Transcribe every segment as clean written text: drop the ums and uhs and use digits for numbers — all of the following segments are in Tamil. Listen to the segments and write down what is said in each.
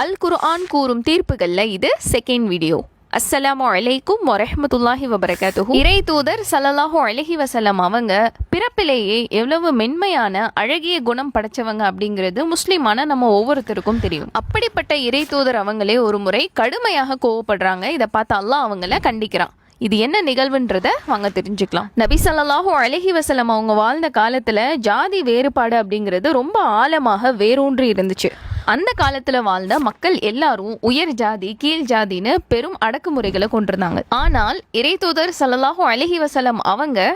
அல் குர்ஆன் கூறும் தீர்ப்புகள்ல இது செகண்ட் வீடியோ. அஸ்ஸலாமு அலைக்கும் வரஹ்மத்துல்லாஹி வபரகாத்துஹு. இறை தூதர் ஸல்லல்லாஹு அலைஹி வஸல்லம் அவங்க பிறப்பிலேயே எவ்வளவு மென்மையான அழகிய குணம் படைச்சவங்க அப்படிங்கிறது முஸ்லிமான நம்ம ஒவ்வொருத்தருக்கும் தெரியும். அப்படிப்பட்ட இறை தூதர் அவங்களே ஒரு முறை கடுமையாக கோவப்படுறாங்க. இதை பார்த்து அல்லாஹ் அவங்கள கண்டிக்கிறான். இது என்ன நிகழ்வுன்றத வாங்க தெரிஞ்சுக்கலாம். நபி ஸல்லல்லாஹு அலைஹி வஸல்லம் அவங்க வாழ்ந்த காலத்துல ஜாதி வேறுபாடு அப்படிங்கிறது ரொம்ப ஆழமாக வேரூன்றி இருந்துச்சு. அந்த காலத்துல வாழ்ந்த மக்கள் எல்லாரும் உயர் ஜாதி கீழ் ஜாதின்னு பெரும் அடக்குமுறைகளை கொண்டிருந்தாங்க. ஆனால் இறை தூதர் ஸல்லல்லாஹு அலைஹி வஸல்லம் அவங்க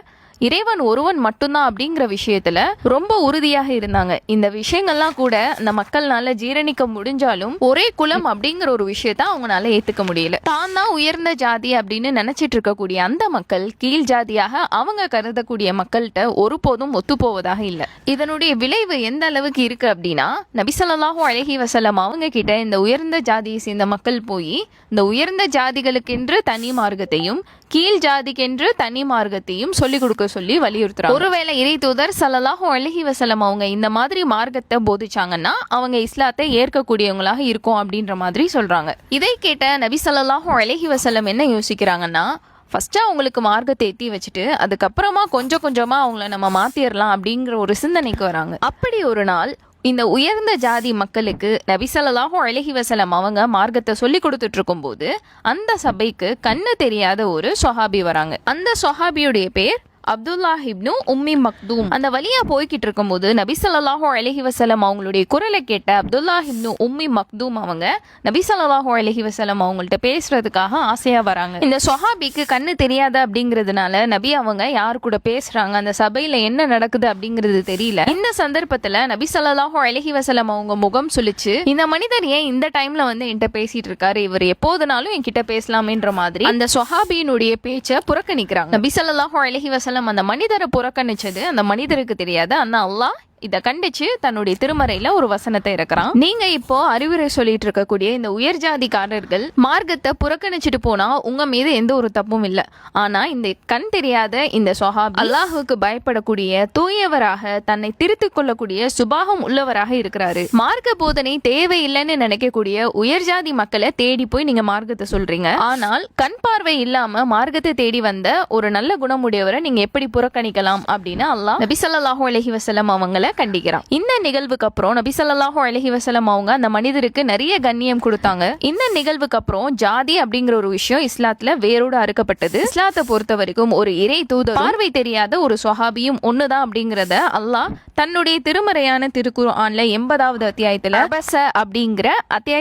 இறைவன் ஒருவன் மட்டும்தான் அப்படிங்கிற விஷயத்துல ரொம்ப உறுதியாக இருந்தாங்க. இந்த விஷயங்கள்லாம் கூட அந்த மக்கள்னால ஜீரணிக்க முடிஞ்சாலும் ஒரே குலம் அப்படிங்கிற ஒரு விஷயத்த அவங்களால ஏத்துக்க முடியல. தான் தான் உயர்ந்த ஜாதி அப்படின்னு நினைச்சிட்டு இருக்கக்கூடிய அந்த மக்கள் கீழ் ஜாதியாக அவங்க கருதக்கூடிய மக்கள்கிட்ட ஒருபோதும் ஒத்துப்போவதாக இல்லை. இதனுடைய விளைவு எந்த அளவுக்கு இருக்கு அப்படின்னா, நபி ஸல்லல்லாஹு அலைஹி வஸல்லம் அவங்க கிட்ட இந்த உயர்ந்த ஜாதியை சேர்ந்த மக்கள் போய் இந்த உயர்ந்த ஜாதிகளுக்கென்று தனி மார்க்கத்தையும் கீழ் ஜாதிக்கென்று தனி மார்க்கத்தையும் சொல்லிக் கொடுக்க சொல்லி வலியுறுத்துறாங்க. ஒருவேளை இறை தூதர் ஸல்லல்லாஹு அலைஹி வஸல்லம் அவங்க இந்த மாதிரி மார்க்கத்தை போதிச்சாங்கன்னா அவங்க இஸ்லாத்தை ஏற்கக்கூடியவங்களாக இருக்கும் அப்படின்ற மாதிரி சொல்றாங்க. இதை கேட்ட நபி ஸல்லல்லாஹு அலைஹி வஸல்லம் என்ன யோசிக்கிறாங்கன்னா, ஃபர்ஸ்ட் அவங்களுக்கு மார்க்கத்தை எத்தி வச்சுட்டு அதுக்கப்புறமா கொஞ்சம் கொஞ்சமா அவங்கள நம்ம மாத்திரலாம் அப்படிங்கிற ஒரு சிந்தனைக்கு வராங்க. அப்படி ஒரு நாள் இந்த உயர்ந்த ஜாதி மக்களுக்கு நபி ஸல்லல்லாஹு அலைஹி வஸல்லம் அவங்க மார்க்கத்தை சொல்லி கொடுத்துட்டு இருக்கும் போது அந்த சபைக்கு கண்ணு தெரியாத ஒரு சொஹாபி வராங்க. அந்த சொஹாபியுடைய பேர் அப்துல்லாஹ் இப்னு உம்மி மக்தூம். அந்த வழியா போய்கிட்டு இருக்கும்போது நபி ஸல்லல்லாஹு அலைஹி வஸல்லம் அவங்களுடைய குரலை கேட்ட அப்துல்லாஹ் இப்னு உம்மி மக்தூம் அவங்க நபி ஸல்லல்லாஹு அலைஹி வஸல்லம் அவங்கள்ட்ட பேசுறதுக்காக ஆசையா வராங்க. இந்த சொஹாபிக்கு கண்ணு தெரியாத அப்படிங்கிறதுனால நபி அவங்க யார் கூட பேசுறாங்க, அந்த சபையில என்ன நடக்குது அப்படிங்கிறது தெரியல. இந்த சந்தர்ப்பத்துல நபி ஸல்லல்லாஹு அலைஹி வஸல்லம் அவங்க முகம் சுளிச்சு, இந்த மனிதர் ஏன் இந்த டைம்ல வந்து என்கிட்ட பேசிட்டு இருக்காரு, இவர் எப்போதுனாலும் என்கிட்ட பேசலாமேன்ற மாதிரி அந்த சொஹாபியினுடைய பேச்சை புறக்கணிக்கிறாங்க. நபி ஸல்லல்லாஹு அலைஹி வஸல்லம் அந்த மனிதரை புறக்கணிச்சது அந்த மனிதருக்கு தெரியாது. ஆனா அல்லாஹ் இதை கண்டிச்சு தன்னுடைய திருமறையில ஒரு வசனத்தை இறக்குறான். நீங்க இப்போ அறிவுரை சொல்லிட்டு இருக்கக்கூடிய இந்த உயர் ஜாதிக்காரர்கள் மார்க்கத்தை புறக்கணிச்சுட்டு போனா உங்க மீது எந்த ஒரு தப்பும் இல்லை. ஆனா இந்த கண் தெரியாத இந்த சொஹாபி அல்லாஹுக்கு பயப்படக்கூடிய தூயவராக தன்னை திருத்திக் கொள்ளக்கூடிய சுபாகம் உள்ளவராக இருக்கிறாரு. மார்க்க போதனை தேவையில்லைன்னு நினைக்கக்கூடிய உயர் ஜாதி மக்களை தேடி போய் நீங்க மார்க்கத்தை சொல்றீங்க. ஆனால் கண் பார்வை இல்லாம மார்க்கத்தை தேடி வந்த ஒரு நல்ல குணமுடையவரை நீங்க எப்படி புறக்கணிக்கலாம் அப்படின்னு அல்லாஹ் நபி ஸல்லல்லாஹு அலைஹி வஸல்லம் அவங்கள கண்டிக்கிறான். இந்த நிகழ்வுக்கு அப்புறம் நபி ஸல்லல்லாஹு அலைஹி வஸல்லம் அவங்க அந்த மனிதருக்கு நிறைய கண்ணியம் கொடுத்தாங்க. இந்த நிகழ்வுக்கு அப்புறம் ஜாதி அப்படிங்கிற ஒரு விஷயம் இஸ்லாத்துல வேரோடு அறுக்கப்பட்டது. இஸ்லாத்தை பொறுத்த வரைக்கும் ஒரு இறை தூதர் பார்வை தெரியாத ஒரு சொஹாபியும் ஒண்ணுதான் அப்படிங்கறத அல்லாஹ் தன்னுடைய திருமறையான திருக்குர்ஆன்ல 80வது அத்தியாயத்துல அபஸ அப்படிங்கிற அத்தியாய